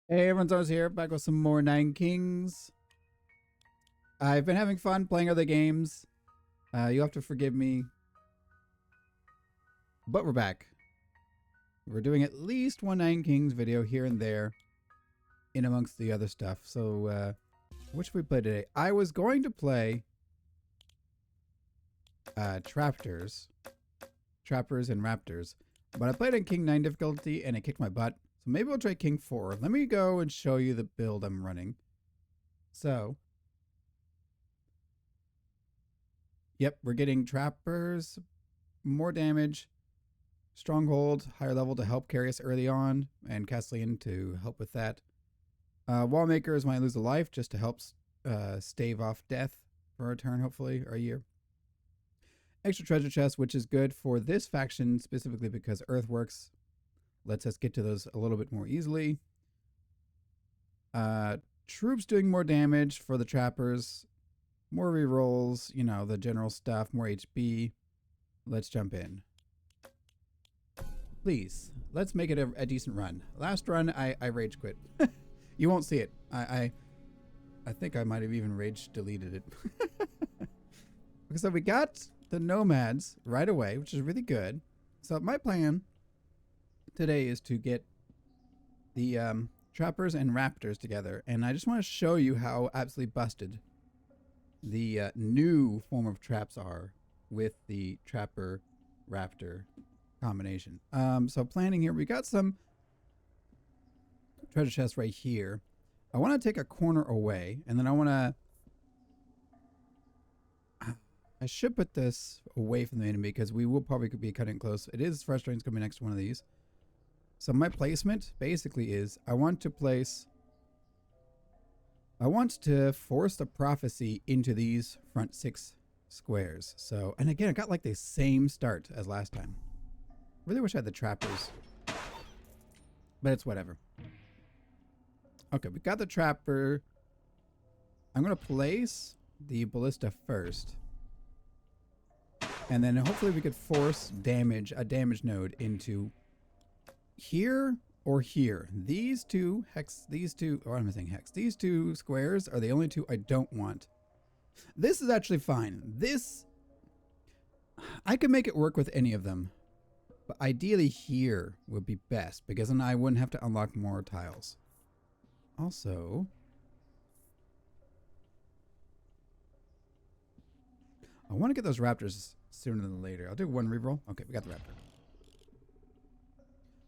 Hey everyone, Zhonos here, back with some more Nine Kings. I've been having fun playing other games. You'll have to forgive me, but we're back. We're doing at least one Nine Kings video here and there, in amongst the other stuff. So, what should we play today? I was going to play Trappers and Raptors, but I played on King 9 difficulty and it kicked my butt. So maybe we'll try King 4. Let me go and show you the build I'm running. So, yep, we're getting Trappers, more damage, Stronghold, higher level to help carry us early on, and Castellan to help with that. Wallmakers when I lose a life, just to help stave off death for a turn, hopefully, or a year. Extra treasure chest, which is good for this faction specifically because Earthworks lets us get to those a little bit more easily. Troops doing more damage for the trappers, more rerolls, you know, the general stuff, more HP. Let's jump in. Please, let's make it a decent run. Last run, I rage quit. You won't see it. I think I might have even rage deleted it. So we got the nomads right away, which is really good. So my plan today is to get the trappers and raptors together, and I just want to show you how absolutely busted the new form of traps are with the trapper raptor combination. So planning here, we got some treasure chests right here. I want to take a corner away, and then I should put this away from the enemy because we will probably be cutting close. It is frustrating coming next to one of these. So my placement basically is I want to force the prophecy into these front 6 squares. So, and again, I got like the same start as last time. Really wish I had the trappers, but it's whatever. Okay, we got the trapper. I'm going to place the ballista first. And then hopefully we could force a damage node into here or here. These two these two squares are the only two I don't want. This is actually fine. I could make it work with any of them. But ideally here would be best because then I wouldn't have to unlock more tiles. Also, I want to get those raptors sooner than later. I'll do one reroll. Okay, we got the raptor.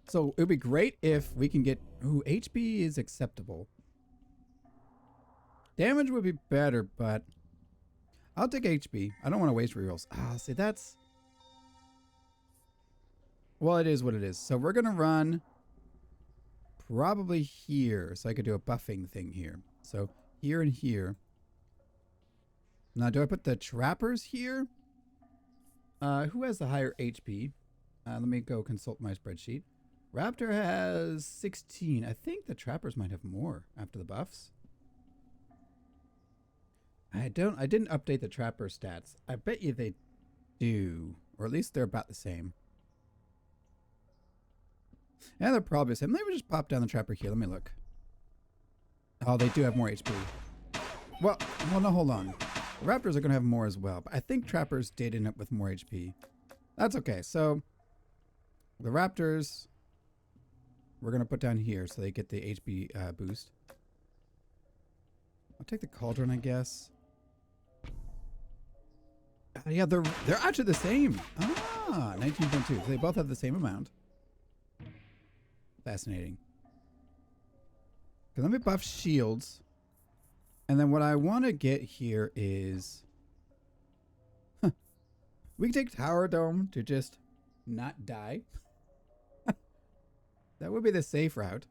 So it would be great if we can get... Ooh, HP is acceptable. Damage would be better, but... I'll take HP. I don't want to waste rerolls. Ah, see, that's... Well, it is what it is. So we're going to run... probably here. So I could do a buffing thing here. So here and here. Now, do I put the trappers here? Who has the higher HP? Let me go consult my spreadsheet. Raptor has 16. I think the trappers might have more after the buffs. I didn't update the trapper stats. I bet you they do. Or at least they're about the same. Yeah, they're probably the same. Let me just pop down the trapper here. Let me look. Oh, they do have more HP. Well, no, hold on. The raptors are going to have more as well. But I think trappers did end up with more HP. That's okay. So, the raptors... we're going to put down here so they get the HP boost. I'll take the cauldron, I guess. Yeah, they're actually the same. Ah, 19.2. So they both have the same amount. Fascinating. Okay, let me buff shields. And then what I want to get here is... we can take Tower Dome to just not die. That would be the safe route.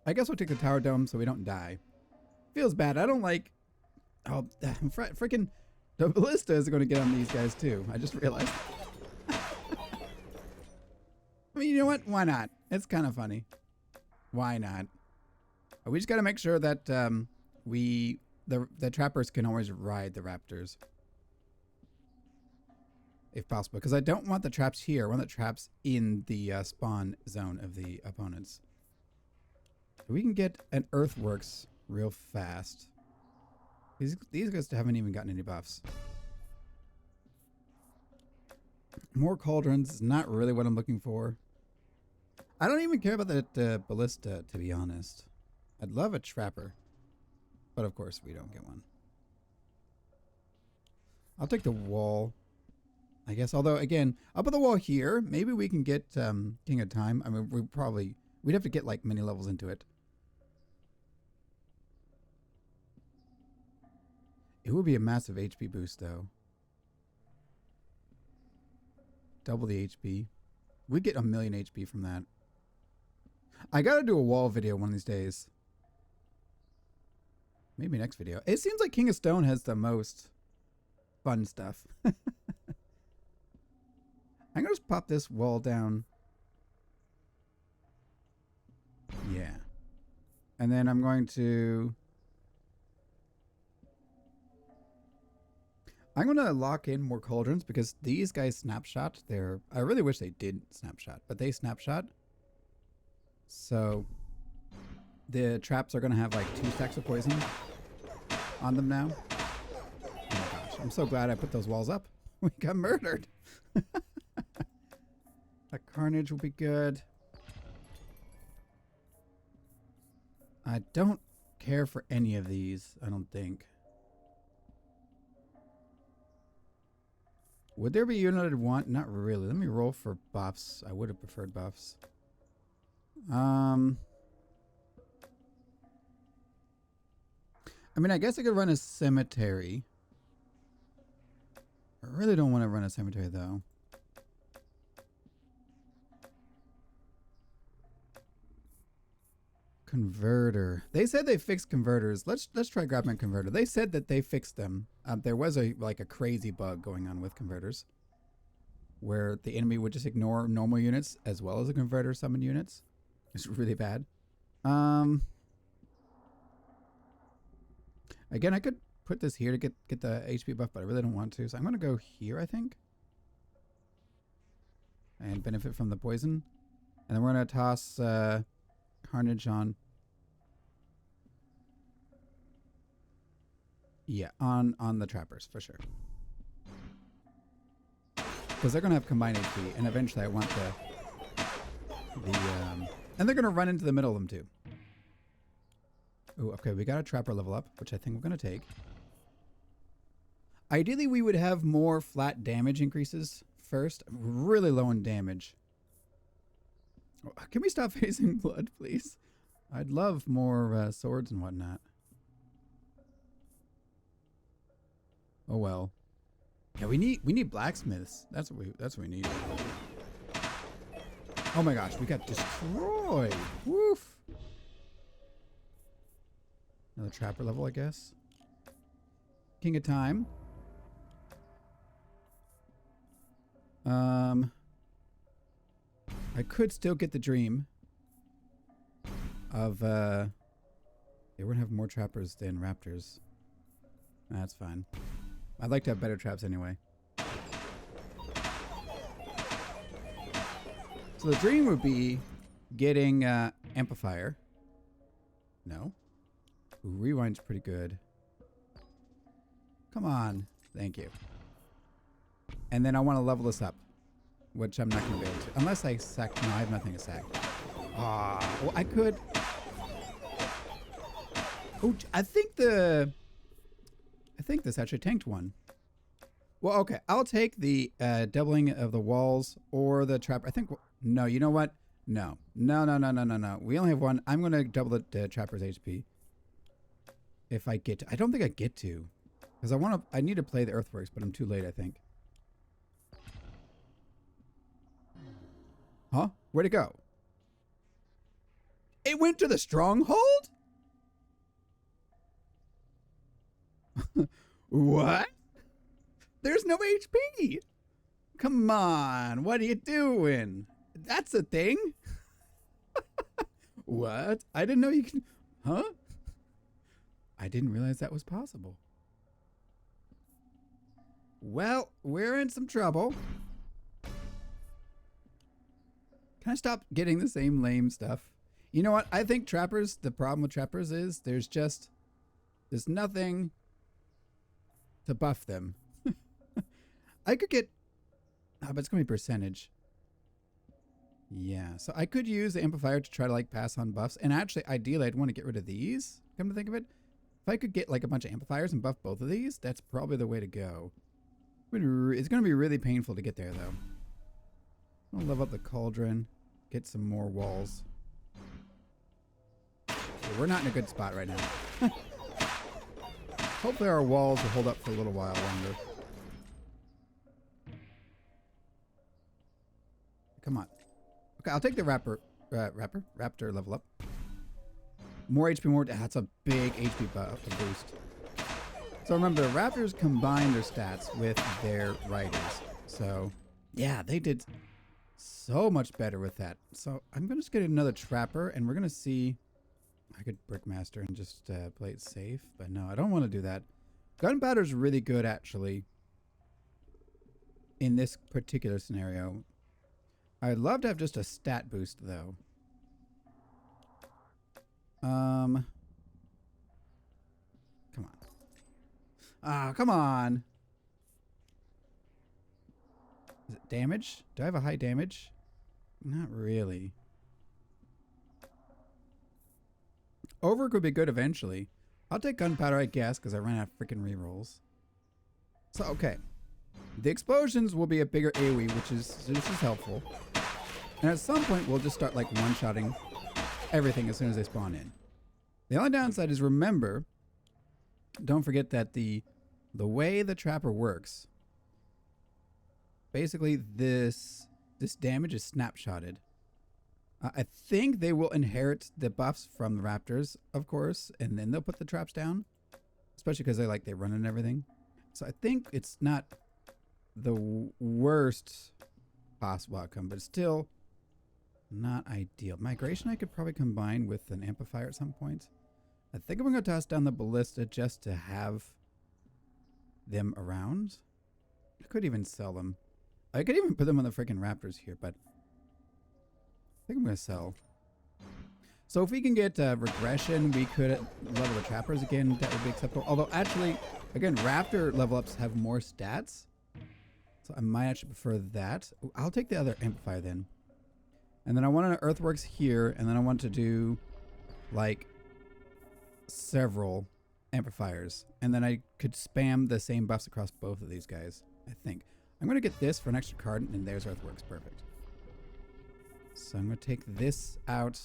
I guess we'll take the Tower Dome so we don't die. Feels bad. I don't like... Oh, freaking... the ballista is going to get on these guys too. I just realized. I mean, you know what? Why not? It's kind of funny. Why not? We just got to make sure that the trappers can always ride the raptors. if possible, because I don't want the traps here. I want the traps in the spawn zone of the opponents. We can get an earthworks real fast. These guys haven't even gotten any buffs. More cauldrons is not really what I'm looking for. I don't even care about that ballista, to be honest. I'd love a trapper, but of course we don't get one. I'll take the wall, I guess. Although, again, I'll put the wall here. Maybe we can get King of Time. I mean, we'd have to get like many levels into it. It would be a massive HP boost, though. Double the HP. We'd get 1,000,000 HP from that. I gotta do a wall video one of these days. Maybe next video. It seems like King of Stone has the most fun stuff. I'm gonna just pop this wall down. Yeah. And then I'm going to... I'm going to lock in more cauldrons because these guys snapshot. I really wish they did snapshot, but they snapshot. So the traps are going to have like 2 stacks of poison on them now. Oh my gosh, I'm so glad I put those walls up. We got murdered. A carnage will be good. I don't care for any of these, I don't think. Would there be a unit I'd want? Not really. Let me roll for buffs. I would have preferred buffs. I mean, I guess I could run a cemetery. I really don't want to run a cemetery, though. Converter. They said they fixed converters. Let's try grabbing a converter. They said that they fixed them. There was a crazy bug going on with converters, where the enemy would just ignore normal units as well as the converter summon units. It's really bad. Again, I could put this here to get the HP buff, but I really don't want to. So I'm gonna go here, I think, and benefit from the poison, and then we're gonna toss Carnage on. Yeah, on the trappers for sure. Because they're gonna have combined HP, and eventually I want and they're gonna run into the middle of them too. Oh, okay, we got a trapper level up, which I think we're gonna take. Ideally, we would have more flat damage increases first. I'm really low in damage. Can we stop facing blood, please? I'd love more swords and whatnot. Oh well. Yeah, we need blacksmiths. That's what we need. Oh my gosh, we got destroyed. Woof. Another trapper level, I guess. King of Time. I could still get the dream of they would have more trappers than raptors. That's fine. I'd like to have better traps anyway. So the dream would be getting amplifier. No. Ooh, rewind's pretty good. Come on. Thank you. And then I want to level this up, which I'm not going to be able to. Unless I sack. No, I have nothing to sack. Ah, well, I could. Oh, I think this actually tanked one. Well, okay. I'll take the doubling of the walls or the trap. I think. No, you know what? No. No. We only have one. I'm going to double the trapper's HP. If I get to. I don't think I get to. Because I need to play the earthworks, but I'm too late, I think. Huh? Where'd it go? It went to the stronghold? What? There's no HP. Come on. What are you doing? That's a thing? What? I didn't know you can... Huh? I didn't realize that was possible. Well, we're in some trouble. Can I stop getting the same lame stuff? You know what? I think trappers, the problem with trappers is there's nothing to buff them. I could get, but it's going to be percentage. Yeah, so I could use the amplifier to try to like pass on buffs. And actually, ideally, I'd want to get rid of these, come to think of it. If I could get like a bunch of amplifiers and buff both of these, that's probably the way to go. It's going to be really painful to get there, though. I'll level up the cauldron, get some more walls. So we're not in a good spot right now. Hopefully our walls will hold up for a little while longer. Come on. Okay, I'll take the Raptor level up. More HP, more. That's a big HP boost. So remember, the Raptors combine their stats with their riders. So, yeah, they did so much better with that. So I'm going to just get another Trapper, and we're going to see. I could Brickmaster and just play it safe. But no, I don't want to do that. Gunpowder's really good, actually, in this particular scenario. I'd love to have just a stat boost, though. Come on. Ah, come on. Is it damage? Do I have a high damage? Not really. Over could be good eventually. I'll take gunpowder, I guess, because I ran out of freaking rerolls. So, okay. The explosions will be a bigger AoE, which is helpful. And at some point, we'll just start like one-shotting everything as soon as they spawn in. The only downside is, remember, don't forget that the way the Trapper works, basically this damage is snapshotted. I think they will inherit the buffs from the Raptors, of course, and then they'll put the traps down, especially because they run and everything. So I think it's not the worst possible outcome, but still not ideal. Migration I could probably combine with an amplifier at some point. I think I'm going to toss down the ballista just to have them around. I could even sell them. I could even put them on the freaking Raptors here, but I think I'm going to sell. So if we can get regression, we could level the Trappers again. That would be acceptable. Although actually, again, Raptor level ups have more stats. So I might actually prefer that. I'll take the other amplifier then. And then I want an earthworks here, and then I want to do like several amplifiers. And then I could spam the same buffs across both of these guys, I think. I'm going to get this for an extra card, and there's earthworks. Perfect. So I'm going to take this out,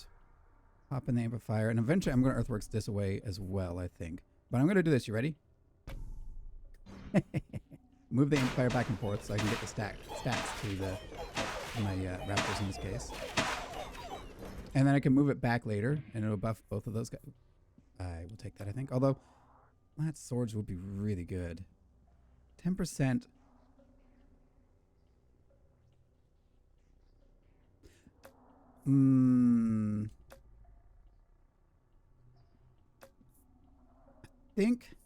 pop in the amplifier, and eventually I'm going to earthworks this away as well, I think. But I'm going to do this. You ready? Move the amplifier back and forth so I can get the stats to my Raptors in this case. And then I can move it back later, and it'll buff both of those guys. I will take that, I think. Although, flat swords will be really good. 10%. I think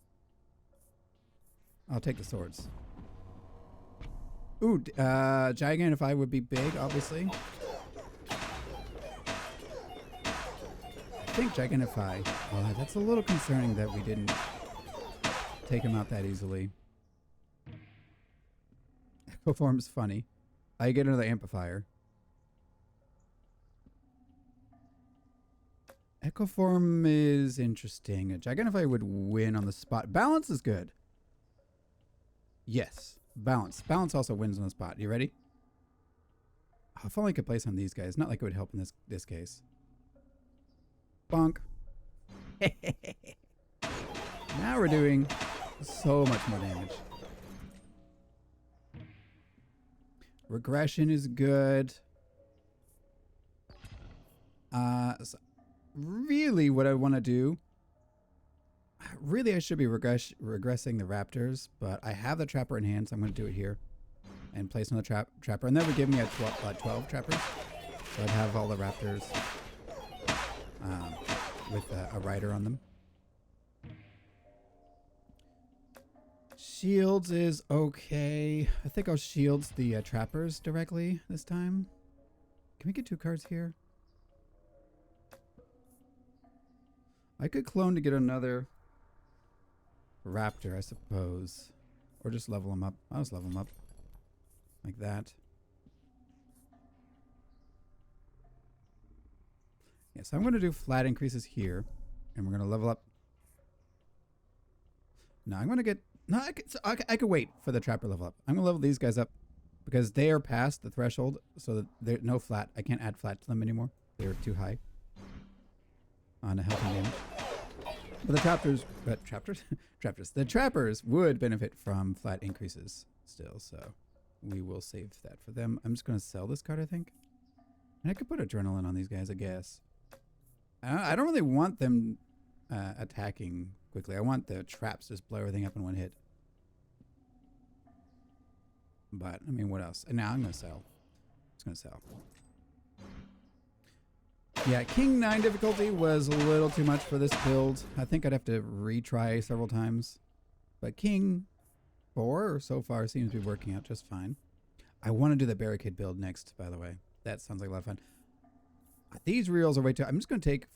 I'll take the swords. Ooh, Gigantify would be big, obviously. I think Gigantify. That's a little concerning that we didn't take him out that easily. Echo Form's funny. I get another amplifier. Echo Form is interesting. A Gigantify would win on the spot. Balance is good. Yes. Balance. Balance also wins on the spot. You ready? Oh, if only I could place on these guys. Not like it would help in this case. Bonk. Now we're doing so much more damage. Regression is good. So really what I want to do, really I should be regressing the Raptors, but I have the Trapper in hand, so I'm going to do it here and place another Trapper, and that would give me a 12 Trappers. So I'd have all the Raptors with a rider on them. Shields is okay. I think I'll shields the trappers directly this time. Can we get 2 cards here? I could clone to get another Raptor, I suppose. Or just level them up. I'll just level them up. Like that. Yeah, so I'm going to do flat increases here. And we're going to level up. No, I'm going to get... No, I could wait for the trapper level up. I'm going to level these guys up. Because they are past the threshold. So that they're no flat. I can't add flat to them anymore. They're too high. On a health and damage. But the trappers would benefit from flat increases still. So we will save that for them. I'm just going to sell this card, I think. And I could put adrenaline on these guys, I guess. I don't really want them attacking quickly. I want the traps to just blow everything up in one hit. But, I mean, what else? And now I'm going to sell. Just going to sell. Yeah, King 9 difficulty was a little too much for this build. I think I'd have to retry several times. But King 4 so far seems to be working out just fine. I want to do the barricade build next, by the way. That sounds like a lot of fun. These reels are way too... I'm just going to take...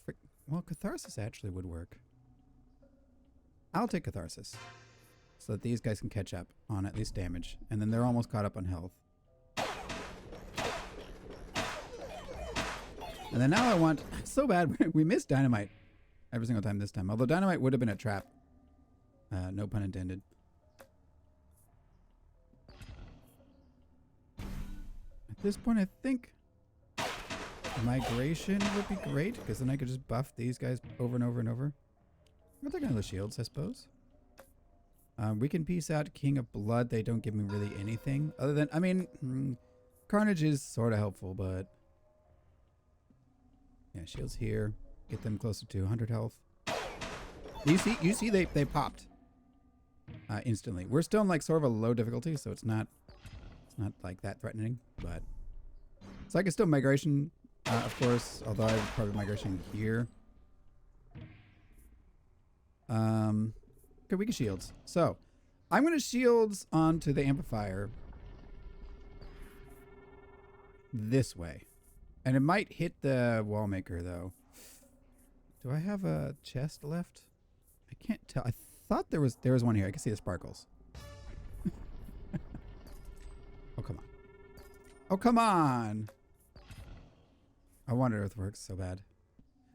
Well, Catharsis actually would work. I'll take Catharsis. So that these guys can catch up on at least damage. And then they're almost caught up on health. And then now I want... It's so bad. We missed Dynamite every single time this time. Although Dynamite would have been a trap. No pun intended. At this point, I think... Migration would be great, because then I could just buff these guys over and over and over. I'll take another shields, I suppose. We can piece out King of Blood. They don't give me really anything. Other than, I mean, Carnage is sort of helpful, but... Yeah, shields here. Get them closer to 100 health. You see they popped. Instantly. We're still in like sort of a low difficulty, so it's not like that threatening, but... So I can still migration... of course, although I would probably migration here. Okay, we can shields. So, I'm going to shields onto the amplifier this way. And it might hit the wall maker, though. Do I have a chest left? I can't tell. I thought there was one here. I can see the sparkles. Oh, come on. Oh, come on! I wanted Earthworks so bad.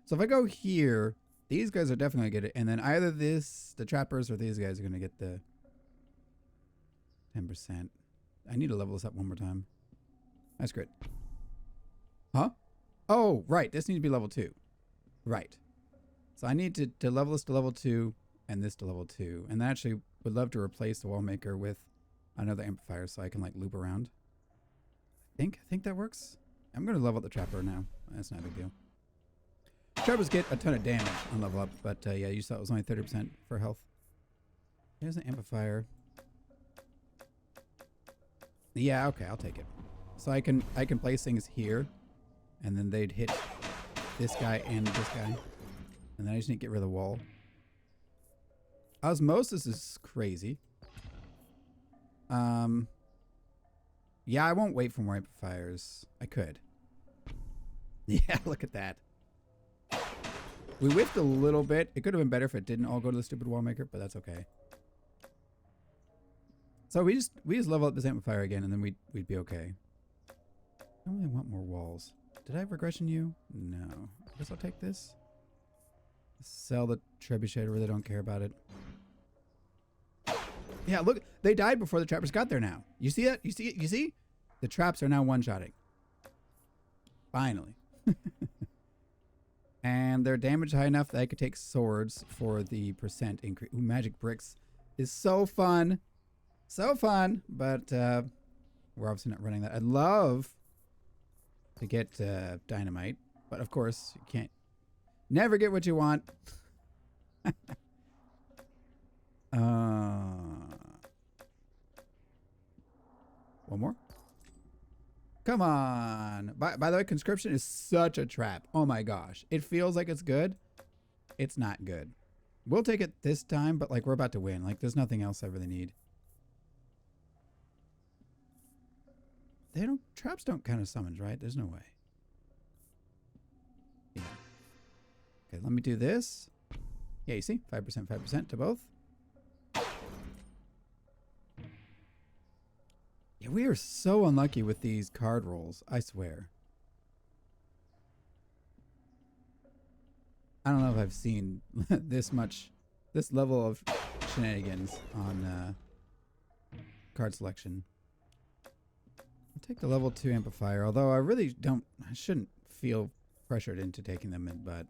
So if I go here, these guys are definitely going to get it. And then either the trappers, or these guys are going to get the 10%. I need to level this up one more time. That's great. Huh? Oh, right. This needs to be level 2. Right. So I need to level this to level 2 and this to level 2. And I actually would love to replace the wall maker with another amplifier so I can like loop around. I think that works. I'm going to level up the trapper now. That's not a big deal. Trappers get a ton of damage on level up, but yeah, you saw it was only 30% for health. There's an amplifier. Yeah, okay, I'll take it. So I can place things here, and then they'd hit this guy and this guy. And then I just need to get rid of the wall. Osmosis is crazy. Yeah, I won't wait for more amplifiers. I could. Yeah, look at that. We whiffed a little bit. It could have been better if it didn't all go to the stupid wall maker, but that's okay. So we just level up this amplifier again, and then we'd be okay. I don't really want more walls. Did I have regression you? No. I guess I'll take this. Sell the trebuchet, I really don't care about it. Yeah, look, they died before the trappers got there now. You see that? You see it? You see? The traps are now one-shotting. Finally. And they're damage high enough that I could take swords for the percent increase. Ooh, magic bricks is so fun. So fun. But we're obviously not running that. I'd love to get dynamite. But of course, you can't. Never get what you want. One more. Come on. By the way, conscription is such a trap. Oh my gosh. It feels like it's good. It's not good. We'll take it this time, but like we're about to win. Like there's nothing else I really need. traps don't count as summons, right? There's no way. Yeah. Okay, let me do this. Yeah, you see? 5%, 5% to both. Yeah, we are so unlucky with these card rolls, I swear. I don't know if I've seen this level of shenanigans on card selection. I'll take the level 2 amplifier, although I shouldn't feel pressured into taking them in, but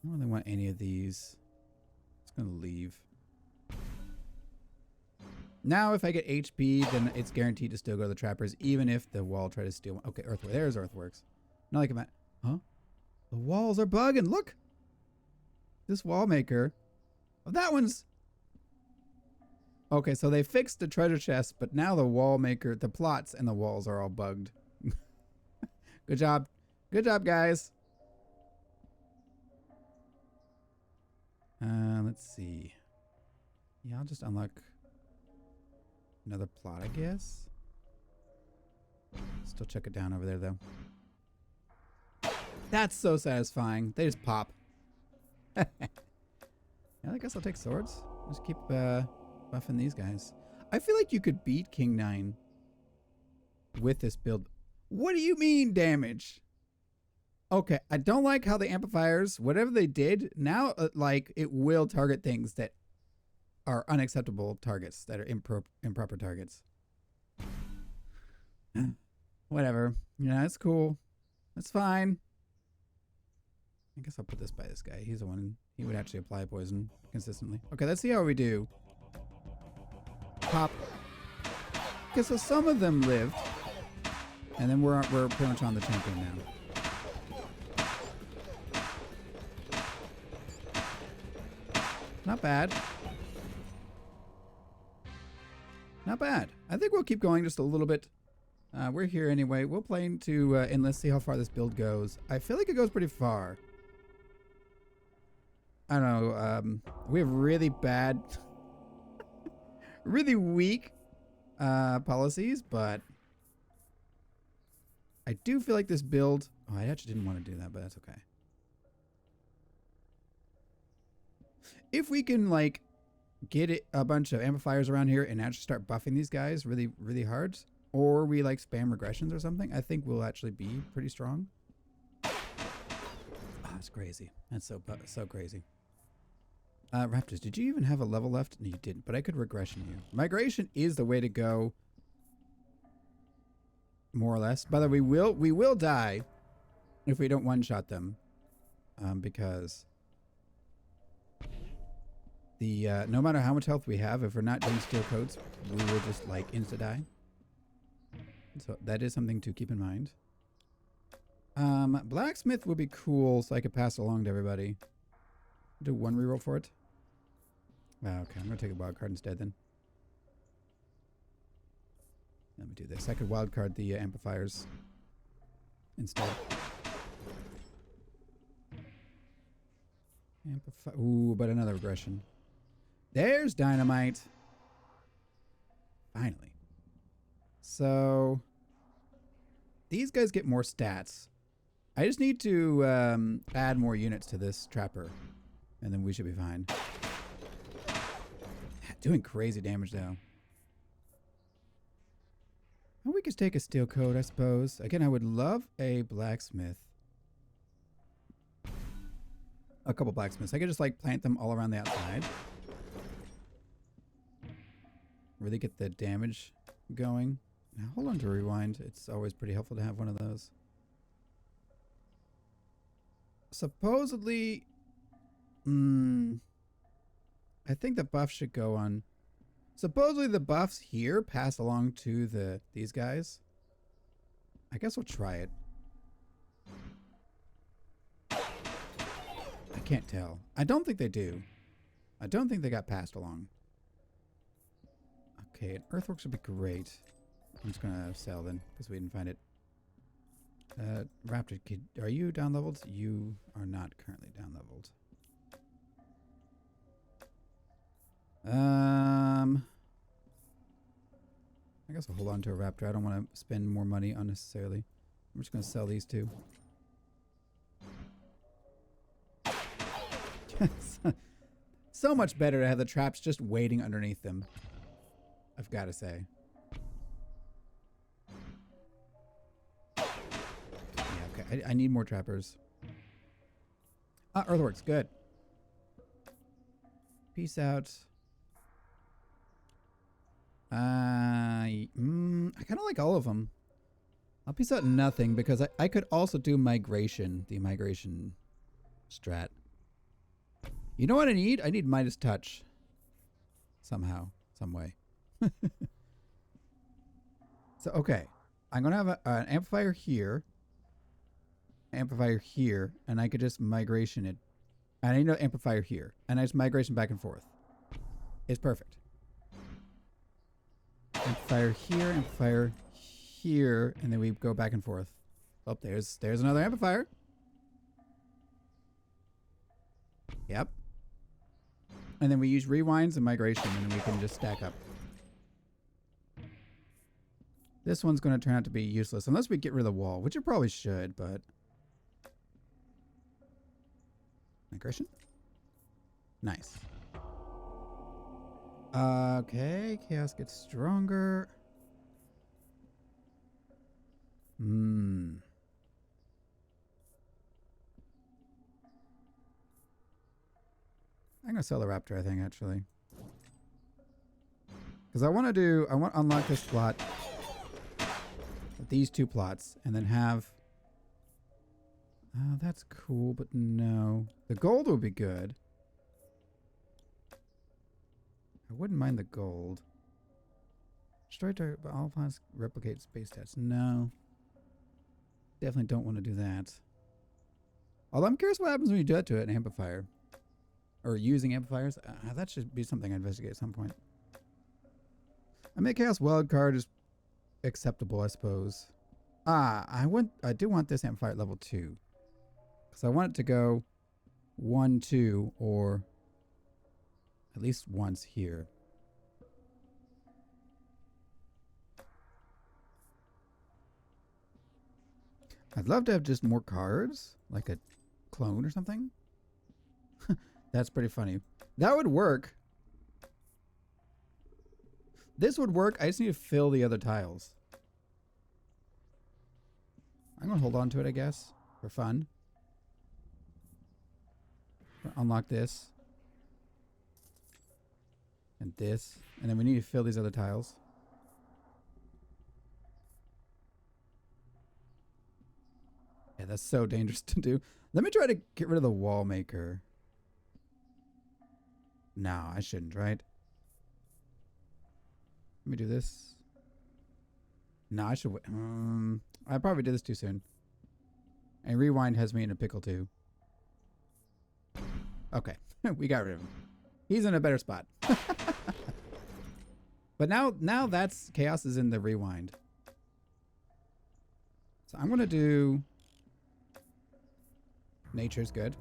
I don't really want any of these. It's going to leave. Now, if I get HP, then it's guaranteed to still go to the trappers, even if the wall try to steal one. Okay, Earthworks. There's Earthworks. Not like I'm at... Huh? The walls are bugging. Look! This wall maker. Oh, that one's... Okay, so they fixed the treasure chest, but now the wall maker, the plots and the walls are all bugged. Good job. Good job, guys. Let's see. Yeah, I'll just unlock another plot, I guess. Still check it down over there, though. That's so satisfying. They just pop. Yeah, I guess I'll take swords. Just keep buffing these guys. I feel like you could beat King 9 with this build. What do you mean damage? Okay, I don't like how the amplifiers, whatever they did, now like it will target things that are unacceptable targets, that are improper targets. Whatever. Yeah, it's cool. That's fine. I guess I'll put this by this guy. He's the one. He would actually apply poison consistently. Okay, let's see how we do. Pop. Okay, so some of them lived. And then we're pretty much on the champion now. Not bad. Not bad. I think we'll keep going just a little bit. We're here anyway. We'll play into and let's see how far this build goes. I feel like it goes pretty far. I don't know. We have really bad, really weak policies, but I do feel like this build... Oh, I actually didn't want to do that, but that's okay. If we can, like, get a bunch of amplifiers around here and actually start buffing these guys really, really hard, or we, like, spam regressions or something, I think we'll actually be pretty strong. Oh, that's crazy. That's so crazy. Raptors, did you even have a level left? No, you didn't, but I could regression you. Migration is the way to go, more or less. By the way, we will die if we don't one-shot them, because the no matter how much health we have, if we're not doing steel coats, we will just like insta-die. So that is something to keep in mind. Blacksmith would be cool, so I could pass it along to everybody. Do one reroll for it. Okay, I'm gonna take a wild card instead then. Let me do this. I could wild card the amplifiers instead. Ooh, but another regression. There's dynamite. Finally. So these guys get more stats. I just need to add more units to this trapper, and then we should be fine. Doing crazy damage though. We could take a steel coat, I suppose. Again, I would love a blacksmith. A couple blacksmiths. I could just like plant them all around the outside. Really get the damage going. Now, hold on to rewind. It's always pretty helpful to have one of those. Supposedly, I think the buff should go on. Supposedly the buffs here pass along to these guys. I guess we'll try it. I can't tell. I don't think they do. I don't think they got passed along. Okay, an earthworks would be great. I'm just gonna sell then, because we didn't find it. Raptor, kid, are you down leveled? You are not currently down leveled. I guess I'll hold on to a Raptor. I don't want to spend more money unnecessarily. I'm just going to sell these two. So much better to have the traps just waiting underneath them, I've got to say. Yeah, okay. I need more trappers. Ah, earthworks. Good. Peace out. I kind of like all of them. I'll peace out nothing because I could also do migration, the migration strat. You know what I need? I need Midas Touch. Somehow, some way. So, okay. I'm going to have an amplifier here. Amplifier here. And I could just migration it. And I need an amplifier here. And I just migration back and forth. It's perfect. Amplifier here, and then we go back and forth. Oh, there's another amplifier. Yep. And then we use rewinds and migration, and then we can just stack up. This one's going to turn out to be useless, unless we get rid of the wall, which it probably should, but... Migration? Nice. Okay, chaos gets stronger. I'm gonna sell the Raptor, I think, actually. Because I want to unlock this plot. These two plots, and then have... Oh, that's cool, but no. The gold would be good. I wouldn't mind the gold. Destroy target, but all plots replicate space stats. No. Definitely don't want to do that. Although I'm curious what happens when you do that to an amplifier. Or using amplifiers. That should be something I investigate at some point. I mean, Chaos Wildcard is acceptable, I suppose. I do want this amplifier at level 2. Because I want it to go 1, 2, or at least once here. I'd love to have just more cards, like a clone or something. That's pretty funny. That would work. This would work. I just need to fill the other tiles. I'm going to hold on to it, I guess, for fun. Unlock this. And this. And then we need to fill these other tiles. Yeah, that's so dangerous to do. Let me try to get rid of the wall maker. No, I shouldn't, right? Let me do this. No, I should... I probably did this too soon. And rewind has me in a pickle too. Okay, we got rid of him. He's in a better spot. But now that's... Chaos is in the rewind. So I'm going to do... Nature's good.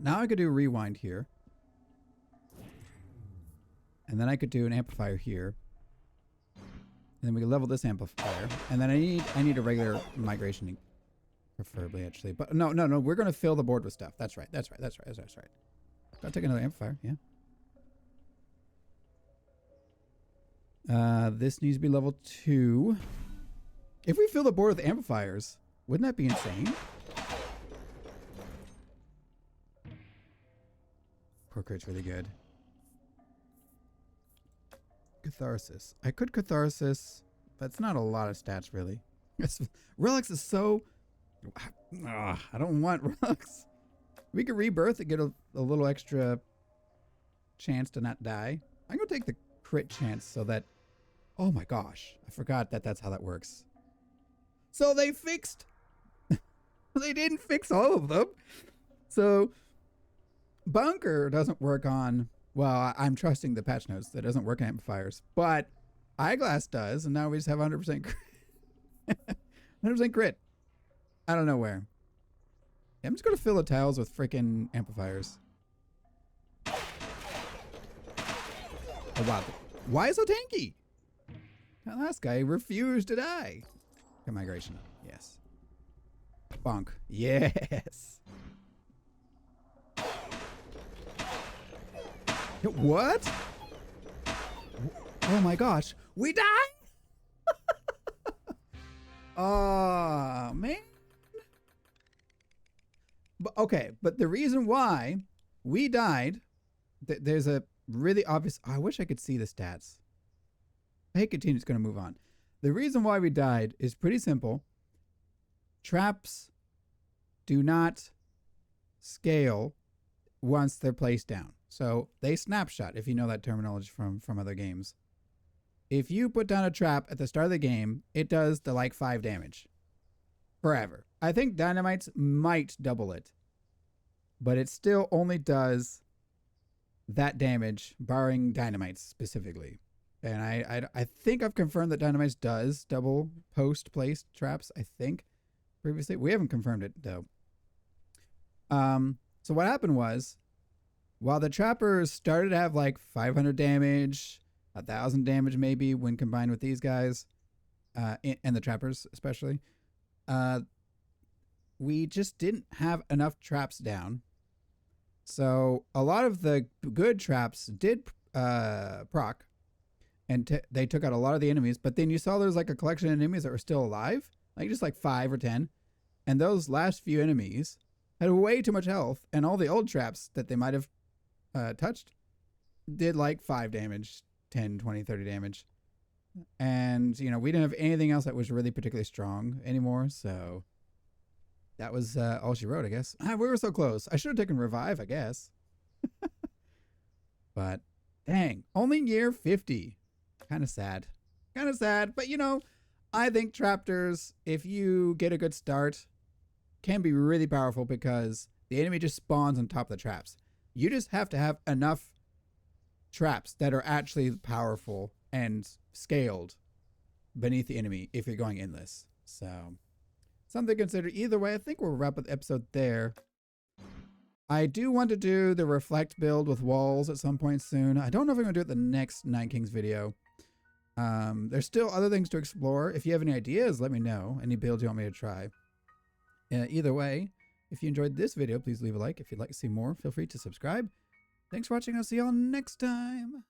Now I could do rewind here. And then I could do an amplifier here. And then we can level this amplifier. And then I need a regular migration, preferably actually. But no, we're gonna fill the board with stuff. That's right. That's right. Gotta take another amplifier, yeah. This needs to be level 2. If we fill the board with amplifiers, wouldn't that be insane? Poor crit's really good. Catharsis. I could Catharsis, but it's not a lot of stats, really. Relics is so... I don't want Relics. We could rebirth and get a little extra chance to not die. I'm going to take the crit chance so that... Oh my gosh. I forgot that that's how that works. So they fixed... They didn't fix all of them. So... Bunker doesn't work on... Well, I'm trusting the patch notes that doesn't work on amplifiers, but Eyeglass does, and now we just have 100% crit. 100% crit. I don't know where. Yeah, I'm just going to fill the tiles with freaking amplifiers. Oh, wow. Why is it so tanky? And last guy refused to die. Okay, migration. Yes. Bonk. Yes. What? Oh my gosh. We died? Oh, man. But, okay, but the reason why we died, there's a really obvious... I wish I could see the stats. I hate continues going to move on. The reason why we died is pretty simple. Traps do not scale once they're placed down. So they snapshot, if you know that terminology from other games. If you put down a trap at the start of the game, it does the like 5 damage. Forever. I think dynamites might double it. But it still only does that damage, barring dynamites specifically. And I think I've confirmed that dynamites does double post-placed traps, I think, previously. We haven't confirmed it, though. So what happened was, while the trappers started to have like 500 damage, 1,000 damage maybe when combined with these guys, and the trappers especially, we just didn't have enough traps down. So a lot of the good traps did proc, and they took out a lot of the enemies. But then you saw there's like a collection of enemies that were still alive, like just like 5 or 10. And those last few enemies had way too much health, and all the old traps that they might have touched did like 5 damage, 10, 20, 30 damage. And, you know, we didn't have anything else that was really particularly strong anymore, so that was all she wrote, I guess. We were so close. I should have taken revive, I guess. But, dang, only year 50. Kind of sad. Kind of sad, but, you know, I think Raptors, if you get a good start, can be really powerful because the enemy just spawns on top of the traps. You just have to have enough traps that are actually powerful and scaled beneath the enemy if you're going endless. So, something to consider. Either way, I think we'll wrap up the episode there. I do want to do the reflect build with walls at some point soon. I don't know if I'm going to do it the next Nine Kings video. There's still other things to explore. If you have any ideas, let me know. Any builds you want me to try. Either way, if you enjoyed this video, please leave a like. If you'd like to see more, feel free to subscribe. Thanks for watching. I'll see y'all next time.